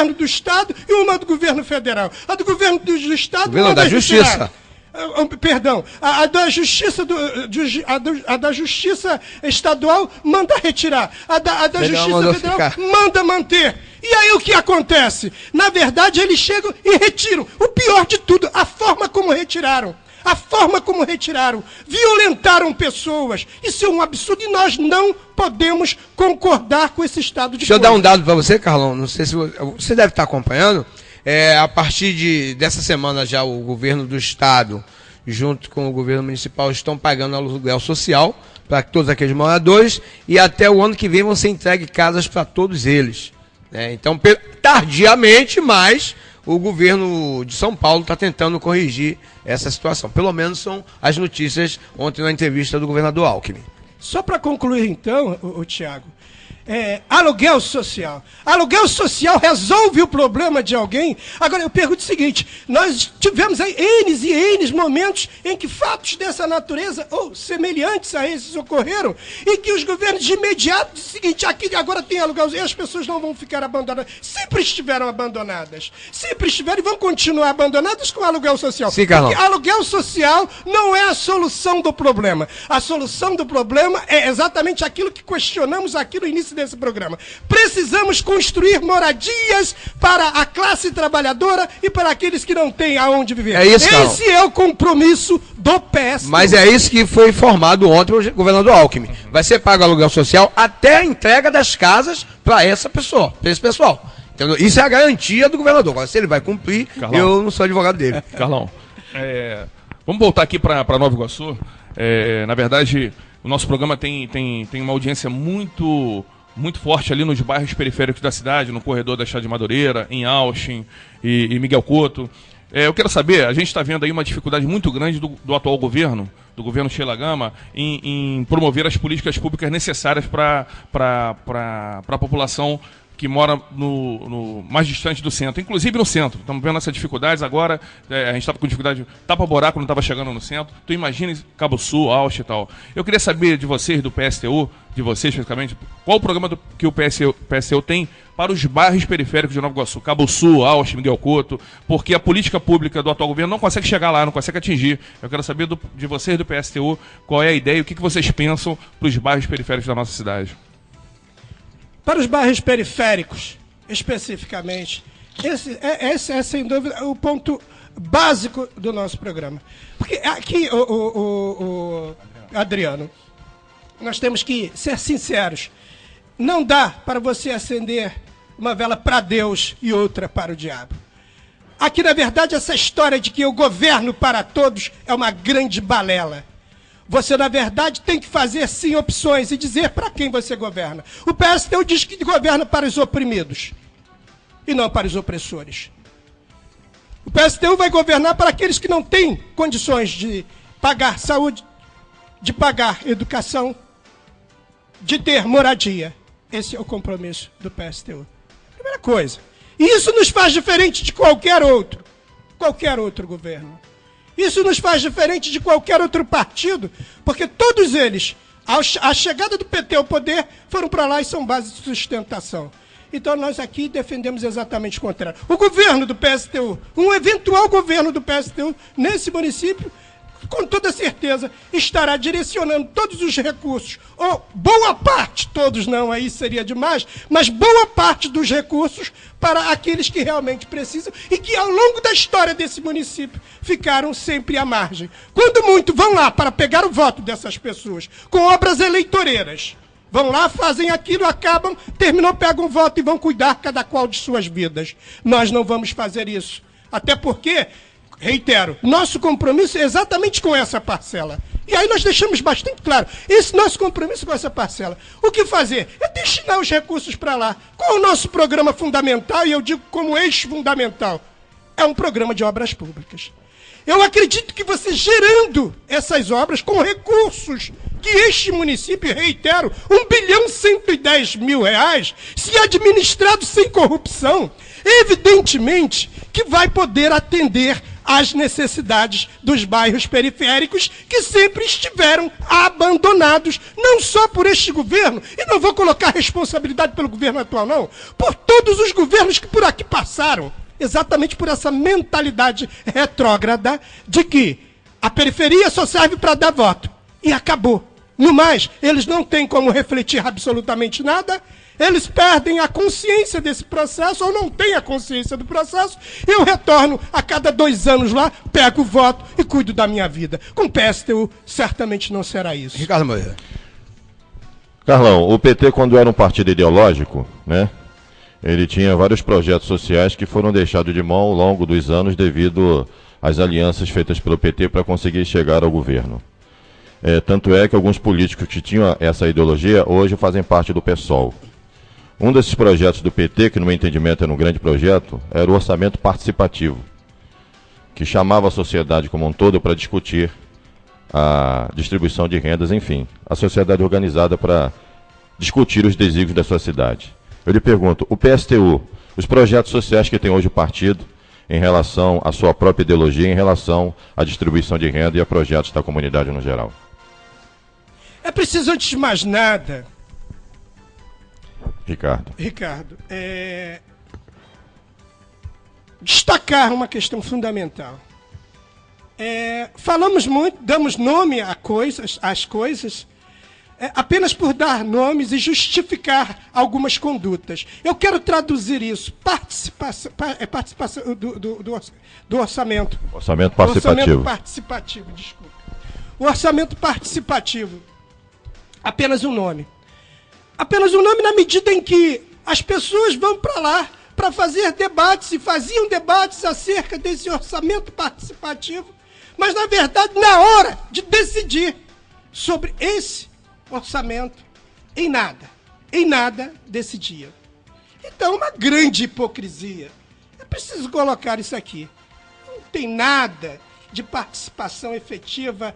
governo do Estado e uma do governo federal. A do governo do Estado... Governo da Justiça. Perdão, a da Justiça a da Justiça Estadual manda retirar, a da Justiça Federal manda manter. E aí o que acontece? Na verdade, eles chegam e retiram. O pior de tudo, a forma como retiraram. A forma como retiraram, violentaram pessoas. Isso é um absurdo e nós não podemos concordar com esse estado de coisas. Deixa eu dar um dado para você, Carlão, não sei se você deve estar acompanhando. A partir dessa semana já o governo do estado, junto com o governo municipal, estão pagando aluguel social para todos aqueles moradores e até o ano que vem vão ser entregues casas para todos eles. Então, tardiamente, mas o governo de São Paulo está tentando corrigir essa situação. Pelo menos são as notícias ontem na entrevista do governador Alckmin. Só para concluir então, Tiago, aluguel social. Aluguel social resolve o problema de alguém? Agora eu pergunto o seguinte, nós tivemos aí N e N momentos em que fatos dessa natureza ou semelhantes a esses ocorreram e que os governos de imediato dizem o seguinte, aqui agora tem aluguel e as pessoas não vão ficar abandonadas. Sempre estiveram abandonadas. Sempre estiveram e vão continuar abandonadas com aluguel social. Sim, Carlão. Porque aluguel social não é a solução do problema. A solução do problema é exatamente aquilo que questionamos aqui no início desse programa. Precisamos construir moradias para a classe trabalhadora e para aqueles que não têm aonde viver. Esse é o compromisso do PS. Mas é isso que foi informado ontem o governador Alckmin. Vai ser pago aluguel social até a entrega das casas para essa pessoa, para esse pessoal. Então, isso é a garantia do governador. Agora, se ele vai cumprir, Carlão, eu não sou advogado dele. Carlão, vamos voltar aqui para Nova Iguaçu. Na verdade, o nosso programa tem uma audiência muito forte ali nos bairros periféricos da cidade, no corredor da Chá de Madureira, em Austin e Miguel Couto. Eu quero saber, a gente está vendo aí uma dificuldade muito grande do atual governo, do governo Sheila Gama, em promover as políticas públicas necessárias para a população que mora no mais distante do centro, inclusive no centro. Estamos vendo essas dificuldades agora, a gente estava com dificuldade, tapa-buraco não estava chegando no centro. Tu imagina Cabo Sul, Austin e tal. Eu queria saber de vocês, do PSTU, de vocês especificamente, qual o programa que o PSTU tem para os bairros periféricos de Nova Iguaçu, Cabo Sul, Austin, Miguel Couto, porque a política pública do atual governo não consegue chegar lá, não consegue atingir. Eu quero saber de vocês, do PSTU, qual é a ideia e o que vocês pensam para os bairros periféricos da nossa cidade. Para os bairros periféricos, especificamente, esse é sem dúvida o ponto básico do nosso programa. Porque aqui, Adriano, nós temos que ser sinceros. Não dá para você acender uma vela para Deus e outra para o diabo. Aqui, na verdade, essa história de que eu governo para todos é uma grande balela. Você, na verdade, tem que fazer, sim, opções e dizer para quem você governa. O PSTU diz que governa para os oprimidos e não para os opressores. O PSTU vai governar para aqueles que não têm condições de pagar saúde, de pagar educação, de ter moradia. Esse é o compromisso do PSTU. Primeira coisa. E isso nos faz diferente de qualquer outro governo. Isso nos faz diferente de qualquer outro partido, porque todos eles, à chegada do PT ao poder, foram para lá e são base de sustentação. Então nós aqui defendemos exatamente o contrário. O governo do PSTU, um eventual governo do PSTU nesse município, com toda certeza, estará direcionando todos os recursos, ou boa parte, todos não, aí seria demais, mas boa parte dos recursos para aqueles que realmente precisam e que ao longo da história desse município ficaram sempre à margem. Quando muito vão lá para pegar o voto dessas pessoas com obras eleitoreiras, vão lá, fazem aquilo, acabam, terminou, pegam o voto e vão cuidar cada qual de suas vidas. Nós não vamos fazer isso, até porque... Reitero, nosso compromisso é exatamente com essa parcela. E aí nós deixamos bastante claro, esse nosso compromisso com essa parcela. O que fazer? É destinar os recursos para lá. Qual é o nosso programa fundamental? E eu digo como eixo fundamental. É um programa de obras públicas. Eu acredito que você gerando essas obras com recursos que este município, reitero, R$1.110.000, se administrado sem corrupção, evidentemente que vai poder atender às necessidades dos bairros periféricos que sempre estiveram abandonados, não só por este governo, e não vou colocar responsabilidade pelo governo atual, não, por todos os governos que por aqui passaram, exatamente por essa mentalidade retrógrada de que a periferia só serve para dar voto. E acabou. No mais, eles não têm como refletir absolutamente nada, eles perdem a consciência desse processo, ou não têm a consciência do processo, e eu retorno a cada 2 anos lá, pego o voto e cuido da minha vida. Com o PSTU, certamente não será isso. Ricardo Moreira. Carlão, o PT, quando era um partido ideológico, né, ele tinha vários projetos sociais que foram deixados de mão ao longo dos anos devido às alianças feitas pelo PT para conseguir chegar ao governo. Tanto é que alguns políticos que tinham essa ideologia hoje fazem parte do PSOL. Um desses projetos do PT, que no meu entendimento era um grande projeto, era o orçamento participativo, que chamava a sociedade como um todo para discutir a distribuição de rendas, enfim, a sociedade organizada para discutir os desígnios da sua cidade. Eu lhe pergunto, o PSTU, os projetos sociais que tem hoje o partido, em relação à sua própria ideologia, em relação à distribuição de renda e a projetos da comunidade no geral? É preciso, antes de mais nada, Ricardo, destacar uma questão fundamental. Falamos muito, damos nome às coisas, apenas por dar nomes e justificar algumas condutas. Eu quero traduzir isso, participação do orçamento. Orçamento participativo. Orçamento participativo, desculpa. O orçamento participativo, apenas um nome. Apenas um nome na medida em que as pessoas vão para lá para fazer debates, e faziam debates acerca desse orçamento participativo, mas, na verdade, na hora de decidir sobre esse orçamento, em nada decidiam. Então, uma grande hipocrisia. É preciso colocar isso aqui. Não tem nada de participação efetiva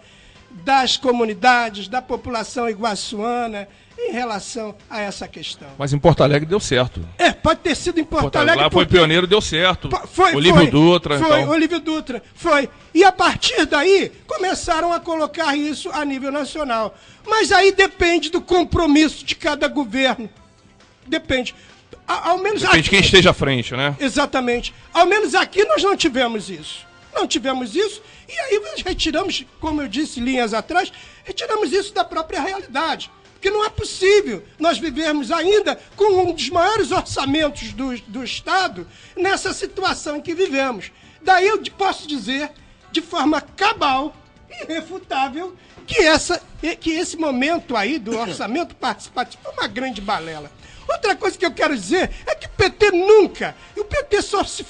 das comunidades, da população iguaçuana, em relação a essa questão. Mas em Porto Alegre deu certo. Pode ter sido em Porto Alegre. Lá foi pioneiro, deu certo. Foi. Olívio Dutra. Olívio Dutra, foi. E a partir daí, começaram a colocar isso a nível nacional. Mas aí depende do compromisso de cada governo. Depende. Ao menos depende aqui, de quem esteja à frente, né? Exatamente. Ao menos aqui nós não tivemos isso. Não tivemos isso, e aí nós retiramos, como eu disse linhas atrás, retiramos isso da própria realidade. Porque não é possível nós vivermos ainda com um dos maiores orçamentos do Estado nessa situação em que vivemos. Daí eu posso dizer, de forma cabal e irrefutável, que esse momento aí do orçamento participativo é uma grande balela. Outra coisa que eu quero dizer é que o PT nunca, e o PT só se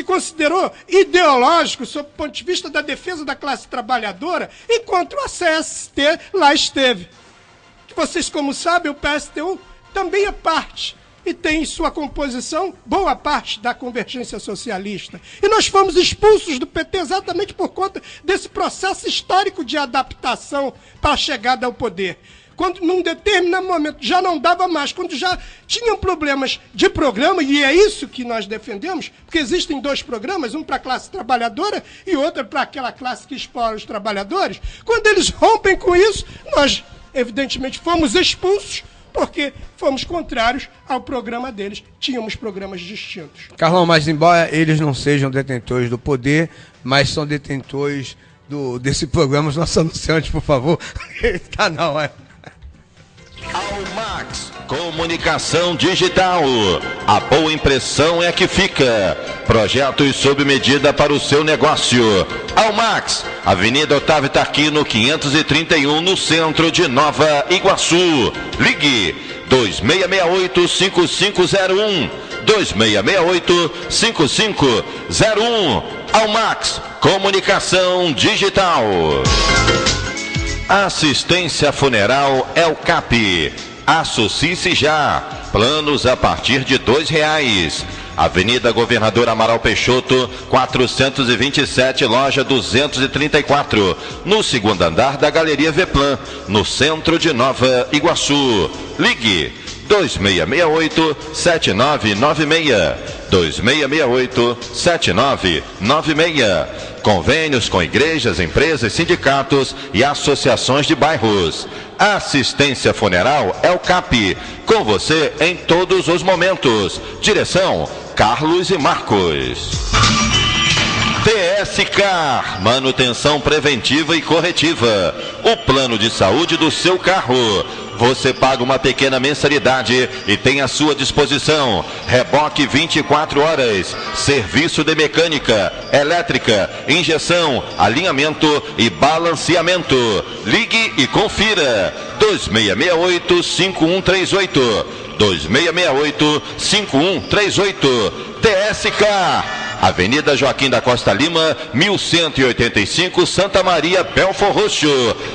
considerou ideológico sob o ponto de vista da defesa da classe trabalhadora, enquanto a CST lá esteve. Vocês, como sabem, o PSTU também é parte, e tem em sua composição boa parte da convergência socialista. E nós fomos expulsos do PT exatamente por conta desse processo histórico de adaptação para a chegada ao poder. Quando, num determinado momento, já não dava mais, quando já tinham problemas de programa, e é isso que nós defendemos, porque existem 2 programas, um para a classe trabalhadora e outro para aquela classe que explora os trabalhadores. Quando eles rompem com isso, nós, evidentemente, fomos expulsos, porque fomos contrários ao programa deles. Tínhamos programas distintos. Carlão, mas embora eles não sejam detentores do poder, mas são detentores desse programa, os nossos anunciantes, por favor. Tá não, é. Almax, comunicação digital. A boa impressão é que fica. Projetos sob medida para o seu negócio. Almax, Avenida Otávio Tarquino, 531, no centro de Nova Iguaçu. Ligue 2668-5501. 2668-5501. Almax, comunicação digital. Assistência Funeral ElCap. Associe-se já. Planos a partir de R$2. Avenida Governador Amaral Peixoto, 427, loja 234. No 2º andar da Galeria Veplan, no centro de Nova Iguaçu. Ligue 2668-7996. 2668-7996. Convênios com igrejas, empresas, sindicatos e associações de bairros. Assistência Funeral é o CAP. Com você em todos os momentos. Direção: Carlos e Marcos. TSK, manutenção preventiva e corretiva. O plano de saúde do seu carro. Você paga uma pequena mensalidade e tem à sua disposição reboque 24 horas, serviço de mecânica, elétrica, injeção, alinhamento e balanceamento. Ligue e confira. 2668-5138. 2668-5138. TSK. Avenida Joaquim da Costa Lima, 1185, Santa Maria, Belfor Roxo.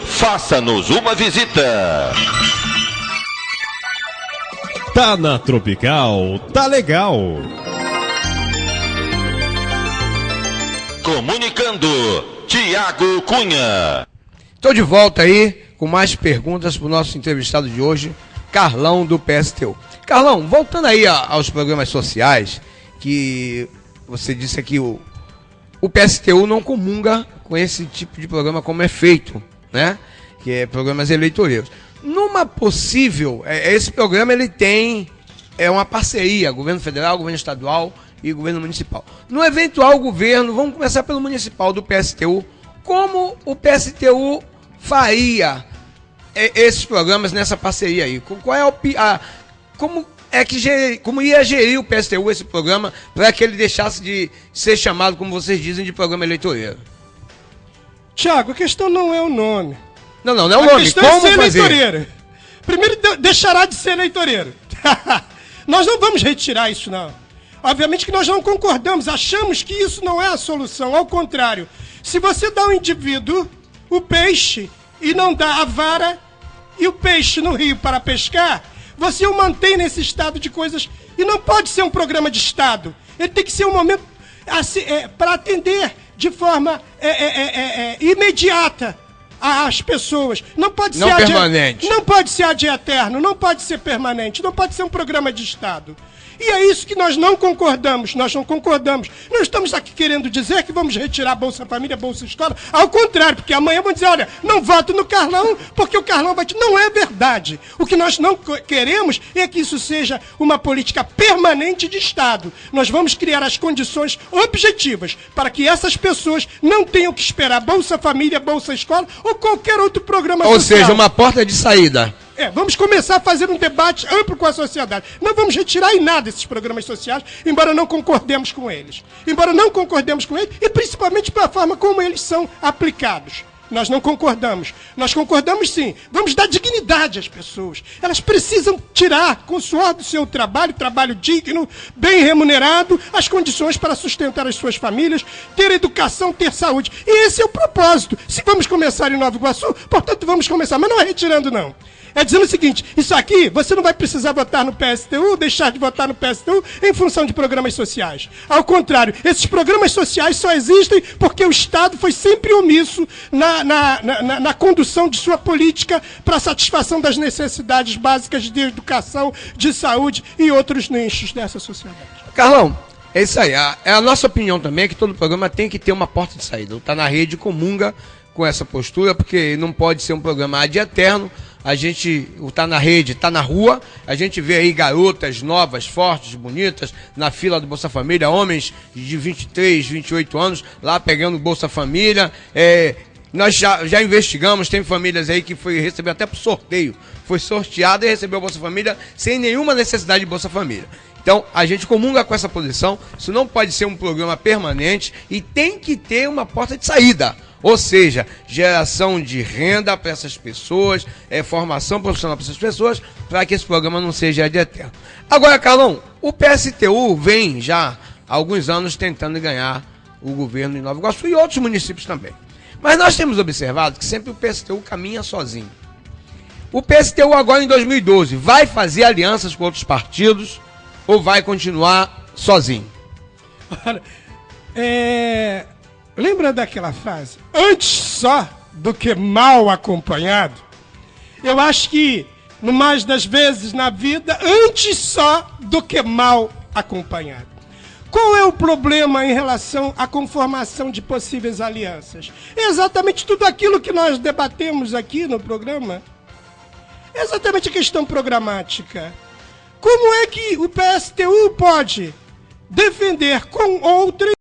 Faça-nos uma visita. Tá na Tropical, tá legal. Comunicando, Tiago Cunha. Estou de volta aí com mais perguntas para o nosso entrevistado de hoje, Carlão, do PSTU. Carlão, voltando aí aos programas sociais, que você disse aqui, o PSTU não comunga com esse tipo de programa como é feito, né? Que é programas eleitoreiros. Numa possível, esse programa ele tem uma parceria, governo federal, governo estadual e governo municipal. No eventual governo, vamos começar pelo municipal do PSTU, como o PSTU faria esses programas nessa parceria aí? Qual é como ia gerir o PSTU esse programa para que ele deixasse de ser chamado, como vocês dizem, de programa eleitoreiro? Tiago, a questão não é o nome. Não é o nome. A questão Como é ser fazer? eleitoreiro. Primeiro deixará de ser eleitoreiro. Nós não vamos retirar isso, não. Obviamente que nós não concordamos, achamos que isso não é a solução. Ao contrário, se você dá ao indivíduo o peixe e não dá a vara e o peixe no rio para pescar, você o mantém nesse estado de coisas. E não pode ser um programa de Estado. Ele tem que ser um momento para atender de forma imediata às pessoas. Não pode ser permanente. Não pode ser ad eterno, não pode ser permanente, não pode ser um programa de Estado. E é isso que nós não concordamos, nós não concordamos. Não estamos aqui querendo dizer que vamos retirar Bolsa Família, Bolsa Escola. Ao contrário, porque amanhã vão dizer, olha, não voto no Carlão, porque o Carlão vai... Não é verdade. O que nós não queremos é que isso seja uma política permanente de Estado. Nós vamos criar as condições objetivas para que essas pessoas não tenham que esperar Bolsa Família, Bolsa Escola ou qualquer outro programa social. Ou seja, uma porta de saída. Vamos começar a fazer um debate amplo com a sociedade. Não vamos retirar em nada esses programas sociais, embora não concordemos com eles. E principalmente pela forma como eles são aplicados. Nós não concordamos. Nós concordamos sim. Vamos dar dignidade às pessoas. Elas precisam tirar, com o suor do seu trabalho digno, bem remunerado, as condições para sustentar as suas famílias, ter educação, ter saúde. E esse é o propósito. Se vamos começar em Nova Iguaçu, portanto vamos começar. Mas não é retirando, não. É dizendo o seguinte, isso aqui, você não vai precisar votar no PSTU, deixar de votar no PSTU em função de programas sociais. Ao contrário, esses programas sociais só existem porque o Estado foi sempre omisso na condução de sua política para a satisfação das necessidades básicas de educação, de saúde e outros nichos dessa sociedade. Carlão, é isso aí. A nossa opinião também é que todo programa tem que ter uma porta de saída. O Tá na Rede comunga com essa postura, porque não pode ser um programa ad eterno. O Tá na Rede, tá na rua, a gente vê aí garotas novas, fortes, bonitas, na fila do Bolsa Família, homens de 23, 28 anos, lá pegando Bolsa Família. Nós já investigamos, tem famílias aí que recebeu até por sorteio, foi sorteada e recebeu Bolsa Família sem nenhuma necessidade de Bolsa Família. Então, a gente comunga com essa posição, isso não pode ser um programa permanente e tem que ter uma porta de saída. Ou seja, geração de renda para essas pessoas, formação profissional para essas pessoas, para que esse programa não seja de eterno. Agora, Carlão, o PSTU vem já há alguns anos tentando ganhar o governo de Nova Iguaçu e outros municípios também. Mas nós temos observado que sempre o PSTU caminha sozinho. O PSTU agora em 2012 vai fazer alianças com outros partidos ou vai continuar sozinho? Lembra daquela frase? Antes só do que mal acompanhado? Eu acho que no mais das vezes na vida, antes só do que mal acompanhado. Qual é o problema em relação à conformação de possíveis alianças? É exatamente tudo aquilo que nós debatemos aqui no programa. É exatamente a questão programática. Como é que o PSTU pode defender com outros